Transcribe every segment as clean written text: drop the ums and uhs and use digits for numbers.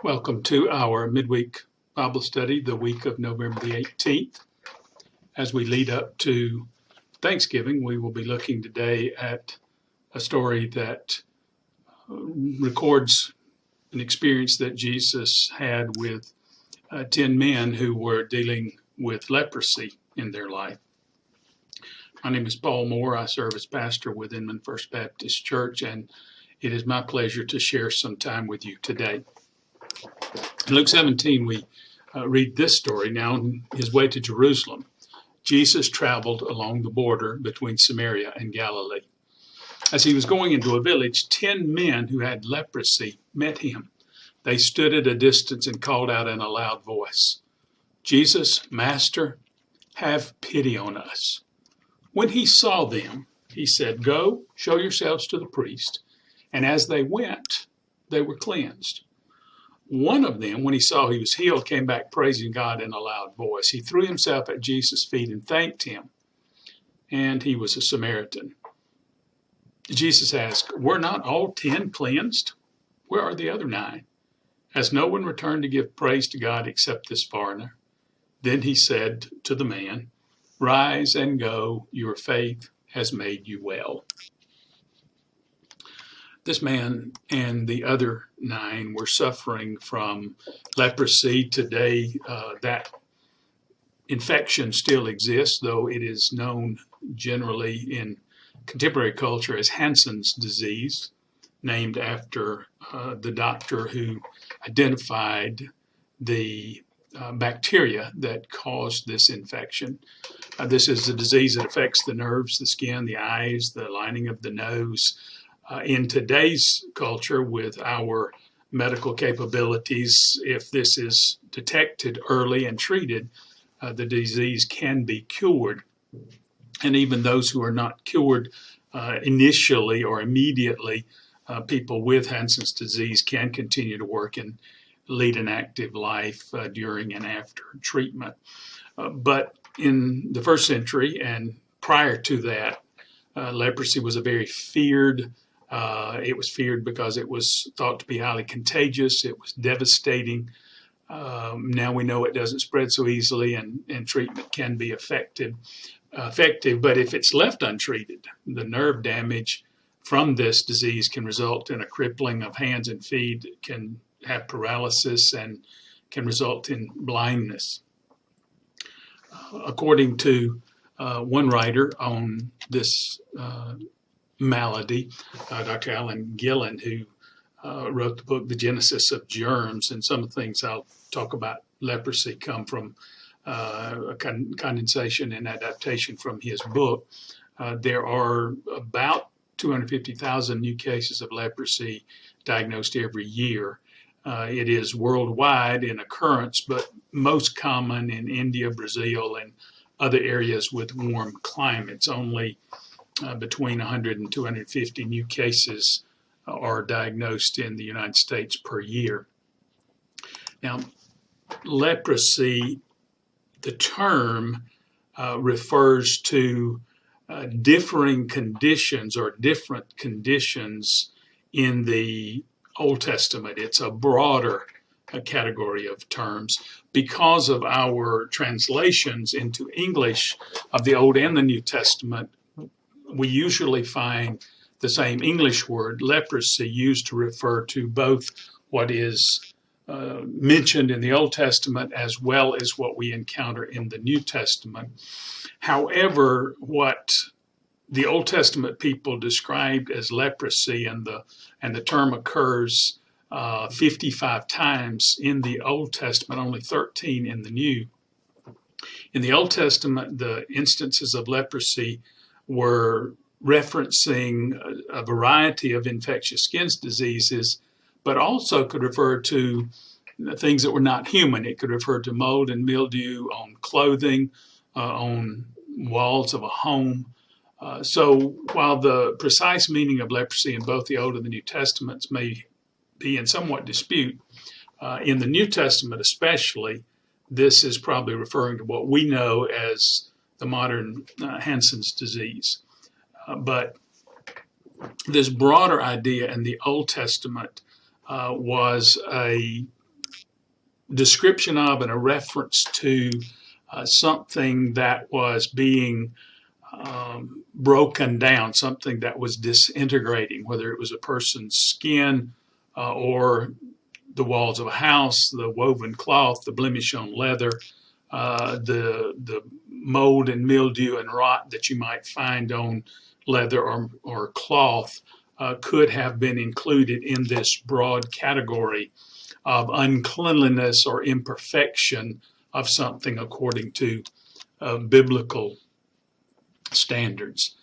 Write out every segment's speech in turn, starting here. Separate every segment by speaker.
Speaker 1: Welcome to our midweek Bible study, the week of November the 18th. As we lead up to Thanksgiving, we will be looking today at a story that records an experience that Jesus had with 10 men who were dealing with leprosy in their life. My name is Paul Moore. I serve as pastor with Inman First Baptist Church, and it is my pleasure to share some time with you today. In Luke 17, we read this story. Now, on his way to Jerusalem, Jesus traveled along the border between Samaria and Galilee. As he was going into a village, 10 men who had leprosy met him. They stood at a distance and called out in a loud voice, "Jesus, Master, have pity on us." When he saw them, he said, "Go, show yourselves to the priest." And as they went, they were cleansed. One of them, when he saw he was healed, came back praising God in a loud voice. He threw himself at Jesus' feet and thanked him, and he was a Samaritan. Jesus asked, "Were not all 10 cleansed? Where are the other 9? Has no one returned to give praise to God except this foreigner?" Then he said to the man, "Rise and go, your faith has made you well." This man and the other 9 were suffering from leprosy. Today, that infection still exists, though it is known generally in contemporary culture as Hansen's disease, named after the doctor who identified the bacteria that caused this infection. This is a disease that affects the nerves, the skin, the eyes, the lining of the nose. In today's culture, with our medical capabilities, if this is detected early and treated, the disease can be cured. And even those who are not cured initially or immediately, people with Hansen's disease can continue to work and lead an active life during and after treatment. But in the first century and prior to that, leprosy was a very feared. It was feared because it was thought to be highly contagious. It was devastating. Now we know it doesn't spread so easily, and treatment can be effective. But if it's left untreated, the nerve damage from this disease can result in a crippling of hands and feet, can have paralysis, and can result in blindness. According to one writer on this malady, Dr. Alan Gillen, who wrote the book, The Genesis of Germs, and some of the things I'll talk about leprosy come from a condensation and adaptation from his book. There are about 250,000 new cases of leprosy diagnosed every year. It is worldwide in occurrence, but most common in India, Brazil, and other areas with warm climates. Only between 100 and 250 new cases are diagnosed in the United States per year. Now, leprosy, the term refers to differing conditions or different conditions in the Old Testament. It's a broader category of terms. Because of our translations into English of the Old and the New Testament, we usually find the same English word, leprosy, used to refer to both what is mentioned in the Old Testament as well as what we encounter in the New Testament. However, what the Old Testament people described as leprosy, and the term occurs 55 times in the Old Testament, only 13 in the New. In the Old Testament, the instances of leprosy were referencing a variety of infectious skin diseases, but also could refer to things that were not human. It could refer to mold and mildew on clothing, on walls of a home. So while the precise meaning of leprosy in both the Old and the New Testaments may be in somewhat dispute, in the New Testament especially, this is probably referring to what we know as the modern Hansen's disease. But this broader idea in the Old Testament was a description of and a reference to something that was being broken down, something that was disintegrating, whether it was a person's skin or the walls of a house, the woven cloth, the blemish on leather, the mold and mildew and rot that you might find on leather or cloth could have been included in this broad category of uncleanliness or imperfection of something according to biblical standards.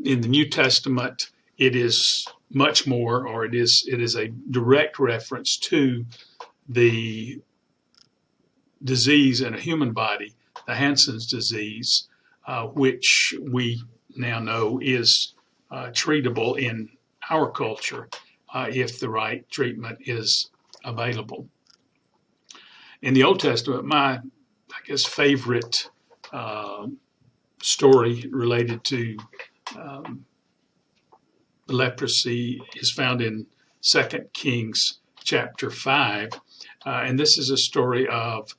Speaker 1: In the New Testament, it is much more, or it is a direct reference to the disease in a human body, the Hansen's disease, which we now know is treatable in our culture if the right treatment is available. In the Old Testament, my, favorite story related to leprosy is found in 2 Kings chapter 5. And this is a story of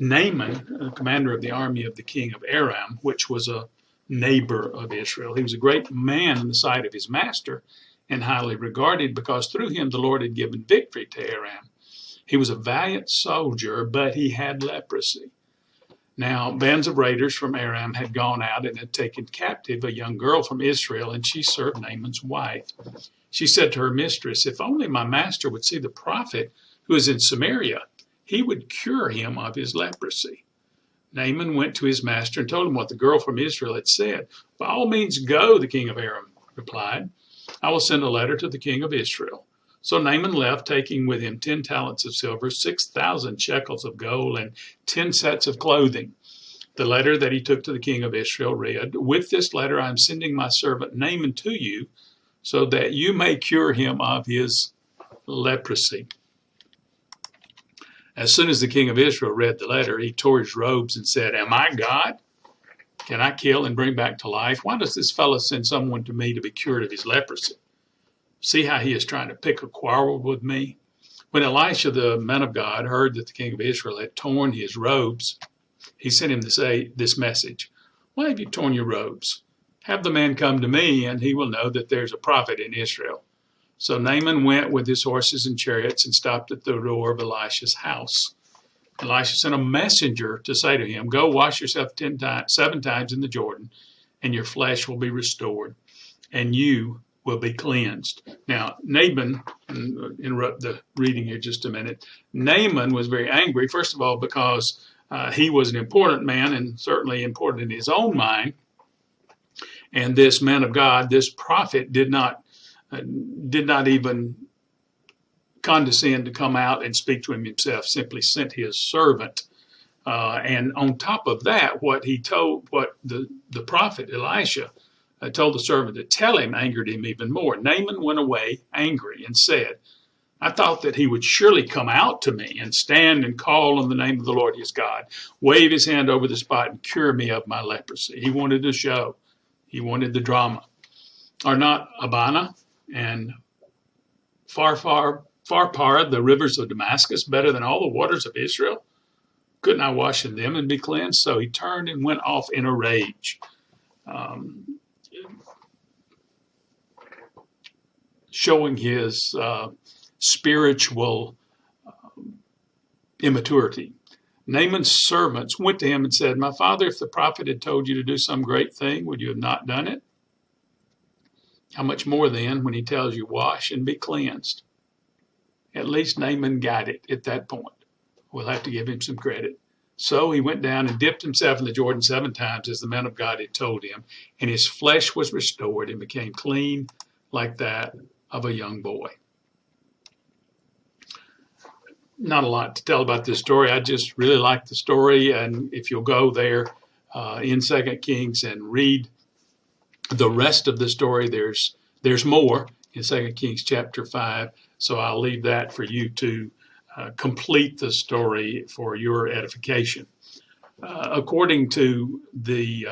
Speaker 1: Naaman, commander of the army of the king of Aram, which was a neighbor of Israel. He was a great man in the sight of his master and highly regarded because through him the Lord had given victory to Aram. He was a valiant soldier, but he had leprosy. Now, bands of raiders from Aram had gone out and had taken captive a young girl from Israel, and she served Naaman's wife. She said to her mistress, "If only my master would see the prophet who is in Samaria, he would cure him of his leprosy." Naaman went to his master and told him what the girl from Israel had said. "By all means go," the king of Aram replied. "I will send a letter to the king of Israel." So Naaman left, taking with him 10 talents of silver, 6,000 shekels of gold, and 10 sets of clothing. The letter that he took to the king of Israel read, "With this letter I am sending my servant Naaman to you, so that you may cure him of his leprosy." As soon as the king of Israel read the letter, he tore his robes and said, "Am I God? Can I kill and bring back to life? Why does this fellow send someone to me to be cured of his leprosy? See how he is trying to pick a quarrel with me?" When Elisha, the man of God, heard that the king of Israel had torn his robes, he sent him to say this message: "Why have you torn your robes? Have the man come to me, and he will know that there's a prophet in Israel." So Naaman went with his horses and chariots and stopped at the door of Elisha's house. Elisha sent a messenger to say to him, "Go wash yourself 7 times in the Jordan, and your flesh will be restored, and you will be cleansed." Now, Naaman, interrupt the reading here just a minute. Naaman was very angry, first of all, because he was an important man and certainly important in his own mind. And this man of God, this prophet, did not even condescend to come out and speak to him himself, simply sent his servant. And on top of that, what the prophet Elisha told the servant to tell him angered him even more. Naaman went away angry and said, "I thought that he would surely come out to me and stand and call on the name of the Lord his God, wave his hand over the spot and cure me of my leprosy." He wanted the show. He wanted the drama. Are not Abana and Pharpar, the rivers of Damascus, better than all the waters of Israel? Couldn't I wash in them and be cleansed? So he turned and went off in a rage. Showing his spiritual immaturity. Naaman's servants went to him and said, "My father, if the prophet had told you to do some great thing, would you have not done it? How much more then when he tells you, wash and be cleansed?" At least Naaman got it at that point. We'll have to give him some credit. So he went down and dipped himself in the Jordan 7 times as the man of God had told him, and his flesh was restored and became clean like that of a young boy. Not a lot to tell about this story. I just really like the story, and if you'll go there in 2 Kings and read the rest of the story, there's more in 2 Kings chapter 5, so I'll leave that for you to complete the story for your edification. According to the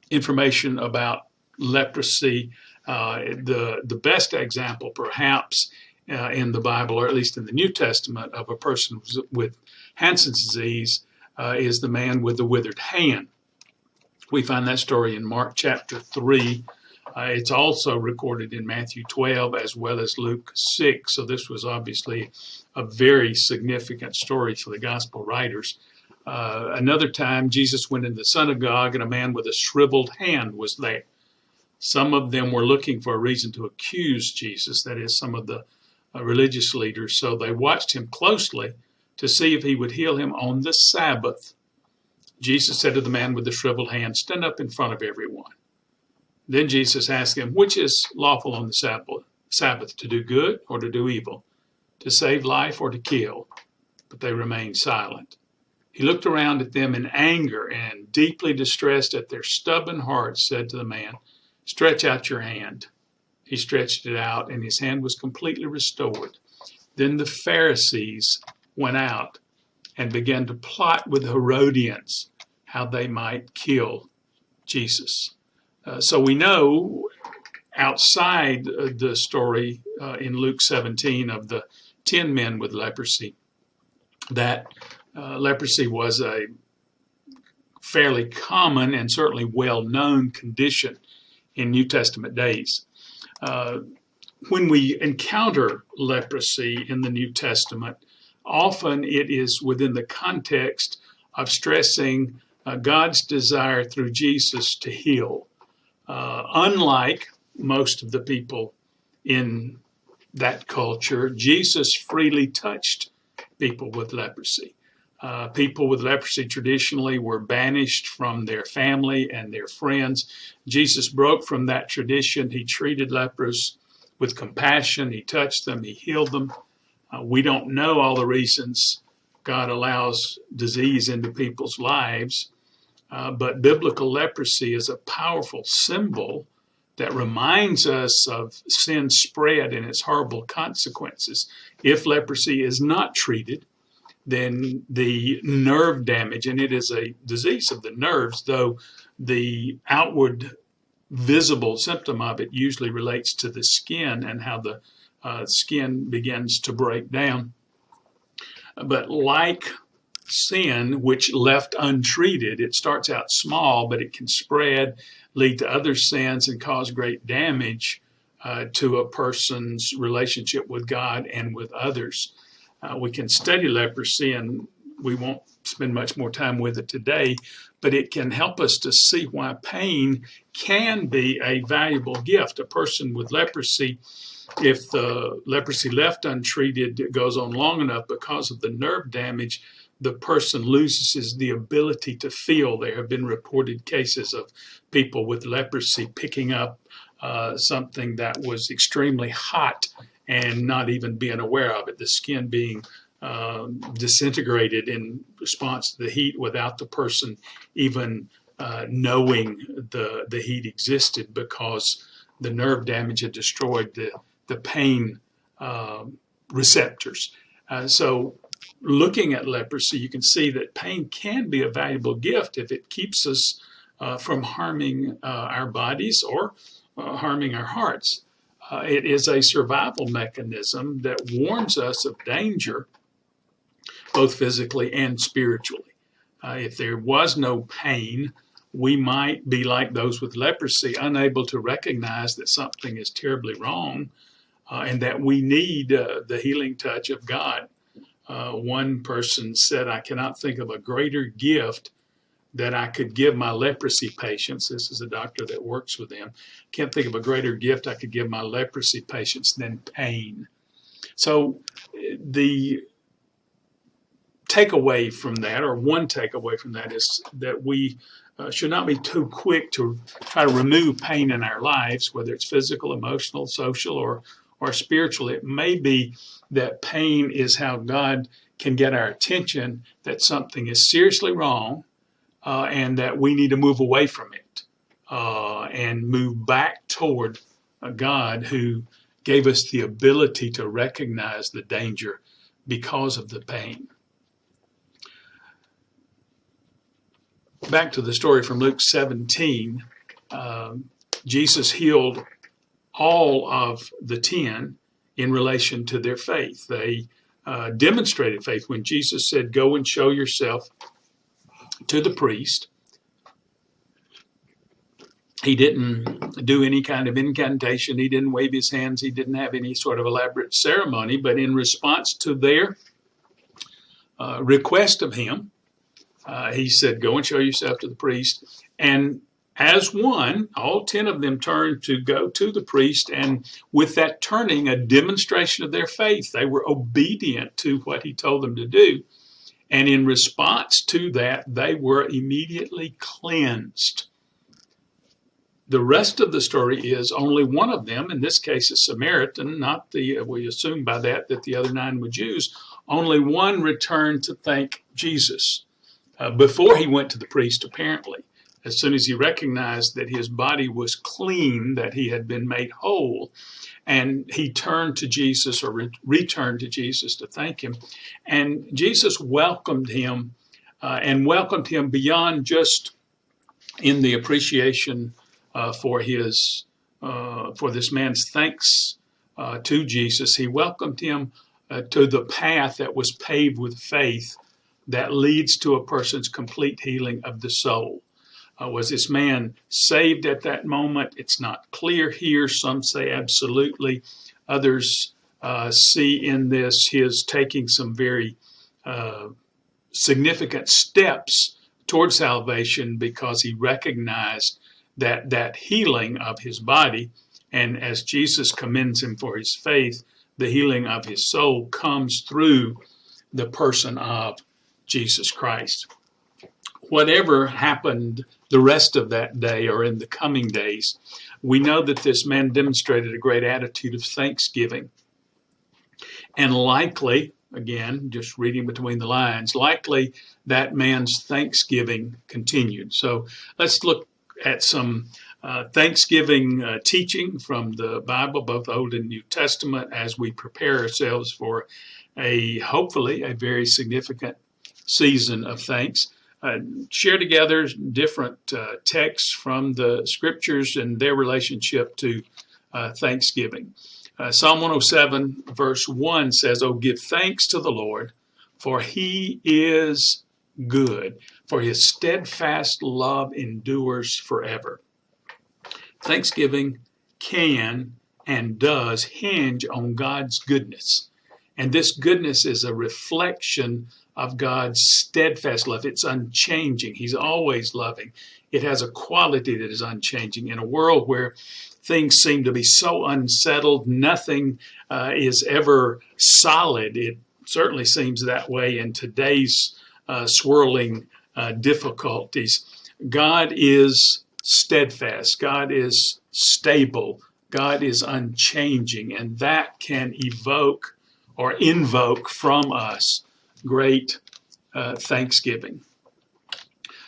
Speaker 1: information about leprosy, the best example perhaps in the Bible, or at least in the New Testament, of a person with Hansen's disease is the man with the withered hand. We find that story in Mark chapter 3. It's also recorded in Matthew 12 as well as Luke 6. So this was obviously a very significant story for the gospel writers. Another time, Jesus went into the synagogue and a man with a shriveled hand was there. Some of them were looking for a reason to accuse Jesus, that is, some of the religious leaders. So they watched him closely to see if he would heal him on the Sabbath. Jesus said to the man with the shriveled hand, "Stand up in front of everyone." Then Jesus asked him, "Which is lawful on the Sabbath, to do good or to do evil, to save life or to kill?" But they remained silent. He looked around at them in anger and, deeply distressed at their stubborn hearts, said to the man, "Stretch out your hand." He stretched it out, and his hand was completely restored. Then the Pharisees went out and began to plot with the Herodians how they might kill Jesus. So we know outside the story in Luke 17 of the 10 men with leprosy, that leprosy was a fairly common and certainly well-known condition in New Testament days. When we encounter leprosy in the New Testament, often it is within the context of stressing God's desire through Jesus to heal. Unlike most of the people in that culture, Jesus freely touched people with leprosy. People with leprosy traditionally were banished from their family and their friends. Jesus broke from that tradition. He treated lepers with compassion. He touched them. He healed them. We don't know all the reasons God allows disease into people's lives, but biblical leprosy is a powerful symbol that reminds us of sin's spread and its horrible consequences. If leprosy is not treated, then the nerve damage, and it is a disease of the nerves, though the outward visible symptom of it usually relates to the skin and how the skin begins to break down. But like sin, which left untreated, it starts out small, but it can spread, lead to other sins, and cause great damage to a person's relationship with God and with others. We can study leprosy, and we won't spend much more time with it today, but it can help us to see why pain can be a valuable gift. A person with leprosy, if the leprosy left untreated, it goes on long enough, because of the nerve damage, the person loses the ability to feel. There have been reported cases of people with leprosy picking up something that was extremely hot and not even being aware of it, the skin being disintegrated in response to the heat without the person even knowing the heat existed, because the nerve damage had destroyed the pain receptors. So looking at leprosy, you can see that pain can be a valuable gift if it keeps us from harming our bodies or harming our hearts. It is a survival mechanism that warns us of danger, both physically and spiritually. If there was no pain, we might be like those with leprosy, unable to recognize that something is terribly wrong and that we need the healing touch of God. One person said, "I cannot think of a greater gift that I could give my leprosy patients." This is a doctor that works with them. "Can't think of a greater gift I could give my leprosy patients than pain." So the takeaway from that, or one takeaway from that, is that we should not be too quick to try to remove pain in our lives, whether it's physical, emotional, social, or spiritual. It may be that pain is how God can get our attention, that something is seriously wrong, and that we need to move away from it and move back toward a God who gave us the ability to recognize the danger because of the pain. Back to the story from Luke 17, Jesus healed all of the 10, in relation to their faith. They demonstrated faith. When Jesus said, "Go and show yourself to the priest," he didn't do any kind of incantation. He didn't wave his hands. He didn't have any sort of elaborate ceremony. But in response to their request of him, he said, "Go and show yourself to the priest." And as one, all 10 of them turned to go to the priest. And with that turning, a demonstration of their faith, they were obedient to what he told them to do. And in response to that, they were immediately cleansed. The rest of the story is only one of them, in this case a Samaritan, not we assume by that the other 9 were Jews. Only one returned to thank Jesus before he went to the priest, apparently. As soon as he recognized that his body was clean, that he had been made whole, and he turned to Jesus, or returned to Jesus to thank him. And Jesus welcomed him and welcomed him beyond just in the appreciation for this man's thanks to Jesus. He welcomed him to the path that was paved with faith that leads to a person's complete healing of the soul. Was this man saved at that moment? It's not clear here. Some say absolutely. Others see in this his taking some very significant steps toward salvation, because he recognized that healing of his body, and as Jesus commends him for his faith, the healing of his soul comes through the person of Jesus Christ. Whatever happened the rest of that day or in the coming days, we know that this man demonstrated a great attitude of thanksgiving. And likely, again, just reading between the lines, likely that man's thanksgiving continued. So let's look at some Thanksgiving teaching from the Bible, both Old and New Testament, as we prepare ourselves for hopefully a very significant season of thanks. Share together different texts from the scriptures and their relationship to Thanksgiving. Psalm 107 verse 1 says, "Oh, give thanks to the Lord, for he is good, for his steadfast love endures forever." Thanksgiving can and does hinge on God's goodness. And this goodness is a reflection of God's steadfast love. It's unchanging. He's always loving. It has a quality that is unchanging. In a world where things seem to be so unsettled, nothing is ever solid. It certainly seems that way in today's swirling difficulties. God is steadfast. God is stable. God is unchanging. And that can evoke or invoke from us great thanksgiving.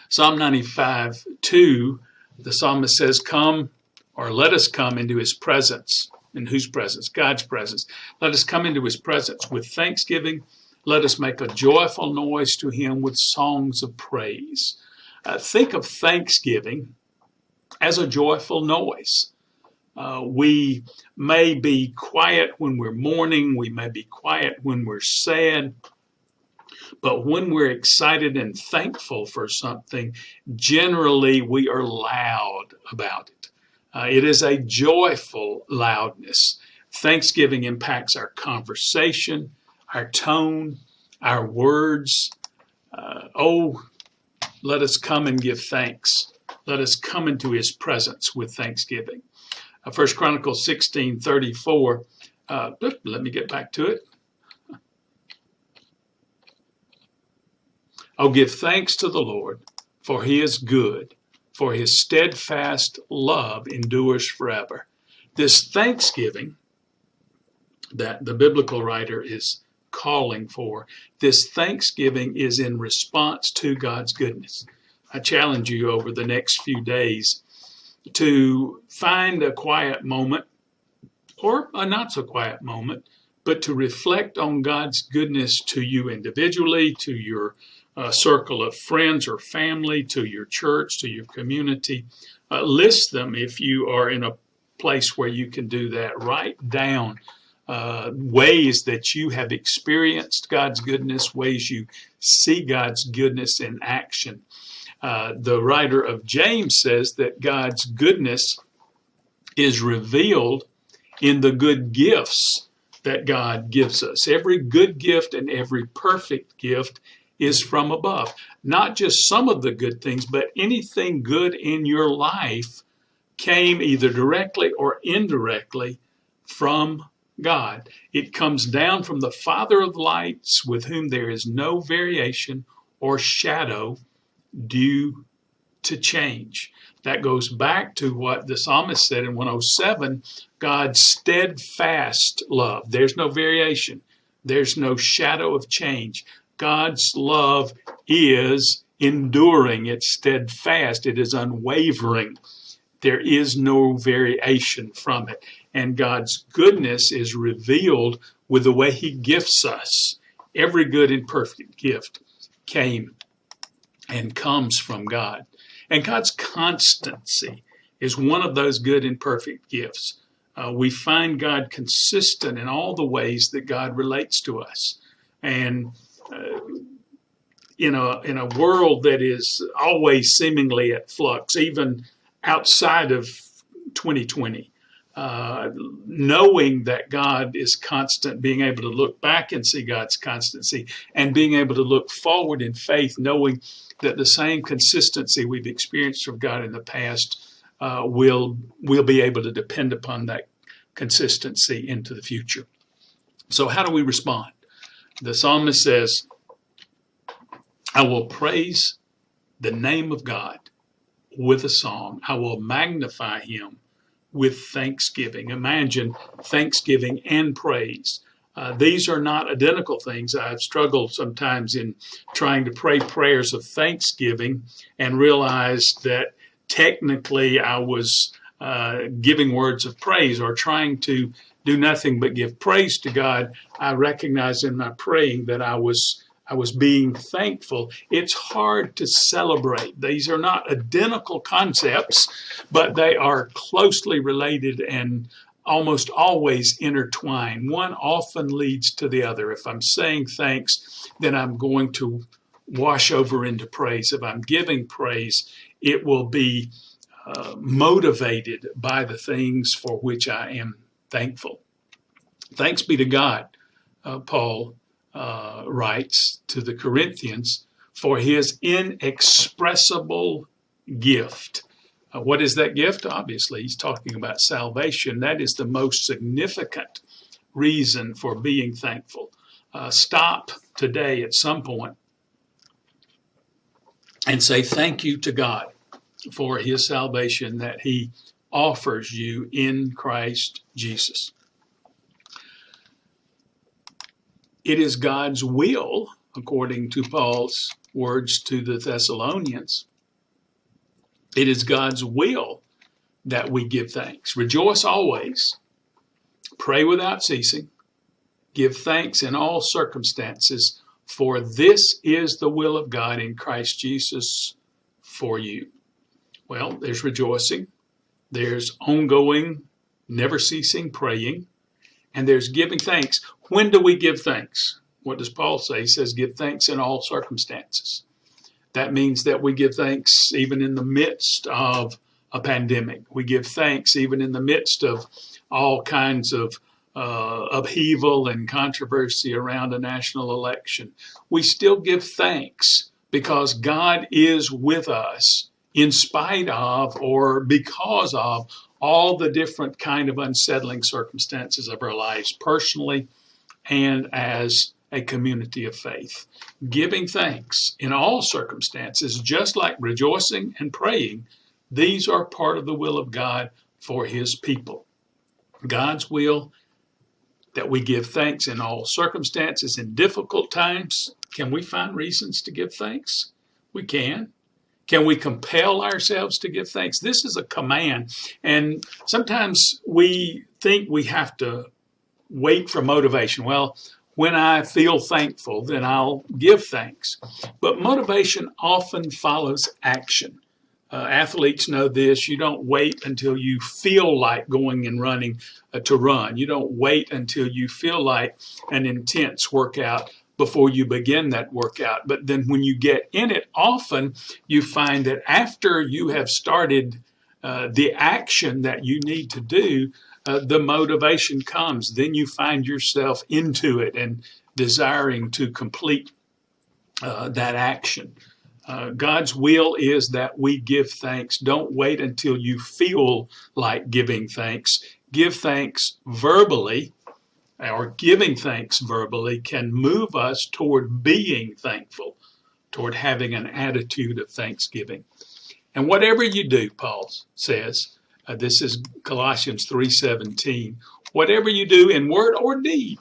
Speaker 1: Psalm 95:2, the psalmist says, "Come, or let us come into his presence." In whose presence? God's presence. "Let us come into his presence with thanksgiving. Let us make a joyful noise to him with songs of praise." Think of thanksgiving as a joyful noise. We may be quiet when we're mourning. We may be quiet when we're sad. But when we're excited and thankful for something, generally we are loud about it. It is a joyful loudness. Thanksgiving impacts our conversation, our tone, our words. Let us come and give thanks. Let us come into his presence with thanksgiving. 1 Chronicles 16:34. Let me get back to it. "Oh, give thanks to the Lord, for he is good, for his steadfast love endures forever." This thanksgiving that the biblical writer is calling for, this thanksgiving is in response to God's goodness. I challenge you over the next few days to find a quiet moment, or a not so quiet moment, but to reflect on God's goodness to you individually, to your circle of friends or family, to your church, to your community. List them if you are in a place where you can do that. Write down ways that you have experienced God's goodness, ways you see God's goodness in action. The writer of James says that God's goodness is revealed in the good gifts that God gives us. Every good gift and every perfect gift is from above. Not just some of the good things, but anything good in your life came either directly or indirectly from God. It comes down from the Father of lights, with whom there is no variation or shadow due to change. That goes back to what the psalmist said in 107, God's steadfast love. There's no variation. There's no shadow of change. God's love is enduring. It's steadfast. It is unwavering. There is no variation from it. And God's goodness is revealed with the way he gifts us. Every good and perfect gift came and comes from God. And God's constancy is one of those good and perfect gifts. We find God consistent in all the ways that God relates to us. And in a world that is always seemingly at flux, even outside of 2020, knowing that God is constant, being able to look back and see God's constancy, and being able to look forward in faith, knowing that the same consistency we've experienced from God in the past we'll be able to depend upon that consistency into the future. So how do we respond? The psalmist says, I will praise the name of God with a song. I will magnify him with thanksgiving. Imagine thanksgiving and praise. These are not identical things. I've struggled sometimes in trying to pray prayers of thanksgiving and realized that technically I was giving words of praise or trying to do nothing but give praise to God. I recognized in my praying that I was being thankful. It's hard to celebrate. These are not identical concepts, but they are closely related and almost always intertwined. One often leads to the other. If I'm saying thanks, then I'm going to wash over into praise. If I'm giving praise, it will be motivated by the things for which I am thankful. Thanks be to God, Paul writes to the Corinthians, for his inexpressible gift. What is that gift? Obviously, he's talking about salvation. That is the most significant reason for being thankful. Stop today at some point and say thank you to God for his salvation that he offers you in Christ Jesus. It is God's will, according to Paul's words to the Thessalonians, it is God's will that we give thanks. Rejoice always, pray without ceasing, give thanks in all circumstances, for this is the will of God in Christ Jesus for you. Well, there's rejoicing, there's ongoing, never ceasing praying, and there's giving thanks. When do we give thanks? What does Paul say? He says, give thanks in all circumstances. That means that we give thanks even in the midst of a pandemic. We give thanks even in the midst of all kinds of upheaval and controversy around a national election. We still give thanks because God is with us in spite of or because of all the different kind of unsettling circumstances of our lives, personally and as a community of faith. Giving thanks in all circumstances, just like rejoicing and praying, these are part of the will of God for his people. God's will that we give thanks in all circumstances. In difficult times, can we find reasons to give thanks? We can. Can we compel ourselves to give thanks? This is a command. And sometimes we think we have to wait for motivation. Well, when I feel thankful, then I'll give thanks. But motivation often follows action. Athletes know this. You don't wait until you feel like going and running to run. You don't wait until you feel like an intense workout before you begin that workout. But then when you get in it, often you find that after you have started the action that you need to do, the motivation comes. Then you find yourself into it and desiring to complete that action. God's will is that we give thanks. Don't wait until you feel like giving thanks. Give thanks verbally, or giving thanks verbally can move us toward being thankful, toward having an attitude of thanksgiving. And whatever you do, Paul says, this is Colossians 3:17, whatever you do in word or deed,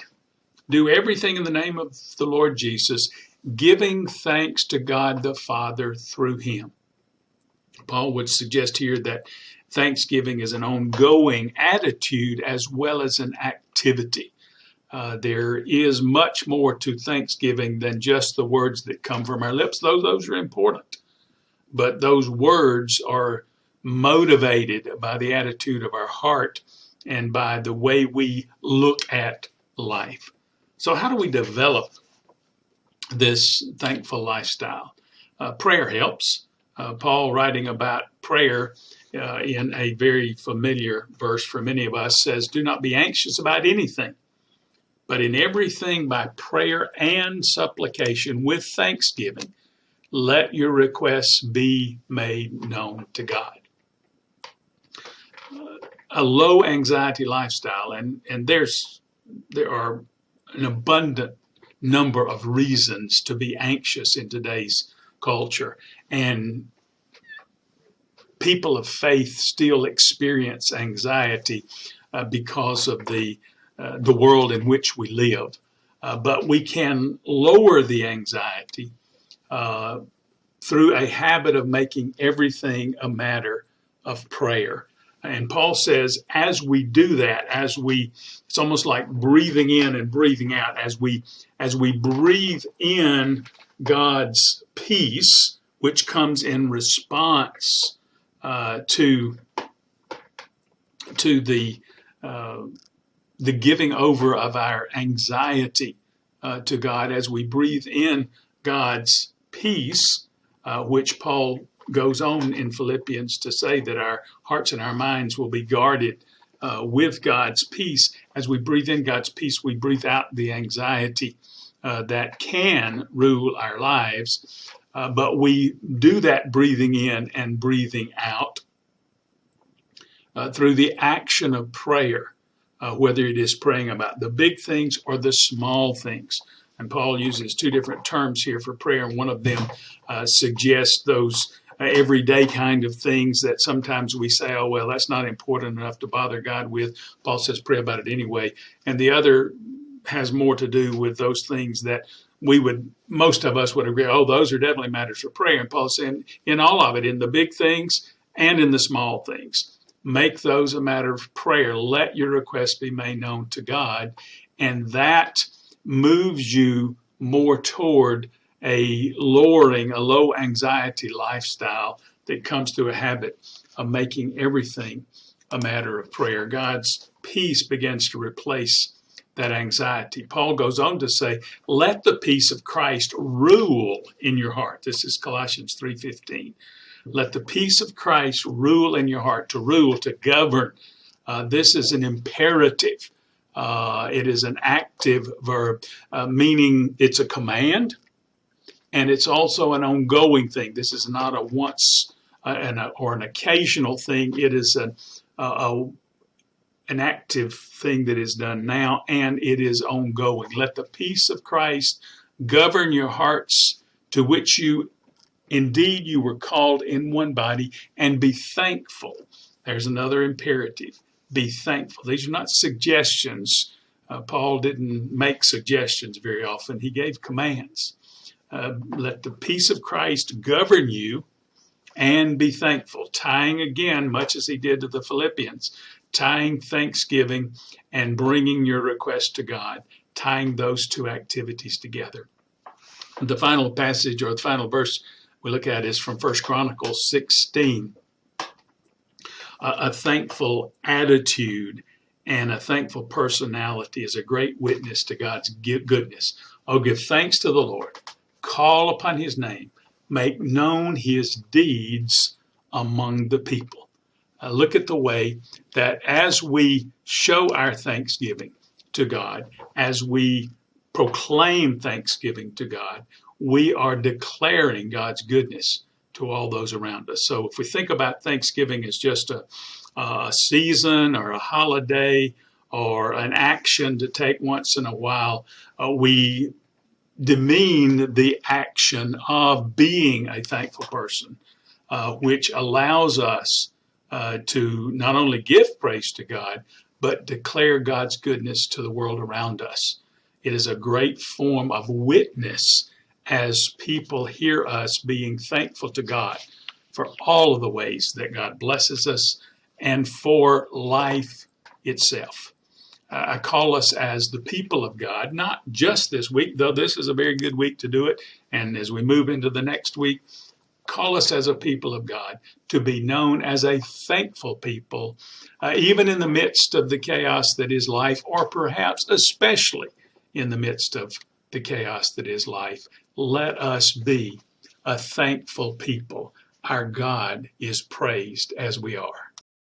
Speaker 1: do everything in the name of the Lord Jesus, giving thanks to God the Father through him. Paul would suggest here that thanksgiving is an ongoing attitude as well as an activity. There is much more to thanksgiving than just the words that come from our lips. Those are important. But those words are motivated by the attitude of our heart and by the way we look at life. So how do we develop this thankful lifestyle? Prayer helps. Paul, writing about prayer in a very familiar verse for many of us, says, "Do not be anxious about anything, but in everything by prayer and supplication with thanksgiving, let your requests be made known to God." A low anxiety lifestyle, and there are an abundant number of reasons to be anxious in today's culture, and people of faith still experience anxiety because of the world in which we live. But we can lower the anxiety through a habit of making everything a matter of prayer. And Paul says, as we do that, it's almost like breathing in and breathing out. As we breathe in God's peace, which comes in response to the giving over of our anxiety to God, as we breathe in God's peace, which Paul goes on in Philippians to say that our hearts and our minds will be guarded with God's peace. As we breathe in God's peace, we breathe out the anxiety that can rule our lives. But we do that breathing in and breathing out through the action of prayer, whether it is praying about the big things or the small things. And Paul uses two different terms here for prayer, and one of them suggests those everyday kind of things that sometimes we say, oh, well, that's not important enough to bother God with. Paul says pray about it anyway. And the other has more to do with those things that most of us would agree, oh, those are definitely matters for prayer. And Paul's saying in all of it, in the big things and in the small things, make those a matter of prayer. Let your requests be made known to God. And that moves you more toward a low anxiety lifestyle that comes through a habit of making everything a matter of prayer. God's peace begins to replace that anxiety. Paul goes on to say, let the peace of Christ rule in your heart. This is Colossians 3:15. Let the peace of Christ rule in your heart. To rule, to govern. This is an imperative. It is an active verb, meaning it's a command, and it's also an ongoing thing. This is not a once or an occasional thing. It is an active thing that is done now, and it is ongoing. Let the peace of Christ govern your hearts, to which you were called in one body, and be thankful. There's another imperative. Be thankful. These are not suggestions. Paul didn't make suggestions very often. He gave commands. Let the peace of Christ govern you, and be thankful. Tying again, much as he did to the Philippians, tying thanksgiving and bringing your request to God, tying those two activities together. The final passage, or the final verse we look at is from 1 Chronicles 16. A thankful attitude and a thankful personality is a great witness to God's goodness. Oh, give thanks to the Lord. Call upon his name. Make known his deeds among the people. Look at the way that as we show our thanksgiving to God, as we proclaim thanksgiving to God, we are declaring God's goodness to all those around us. So if we think about Thanksgiving as just a season or a holiday or an action to take once in a while, we demean the action of being a thankful person, which allows us to not only give praise to God, but declare God's goodness to the world around us. It is a great form of witness as people hear us being thankful to God for all of the ways that God blesses us and for life itself. I call us as the people of God, not just this week, though this is a very good week to do it. And as we move into the next week, call us as a people of God to be known as a thankful people, even in the midst of the chaos that is life, or perhaps especially in the midst of the chaos that is life. Let us be a thankful people. Our God is praised as we are.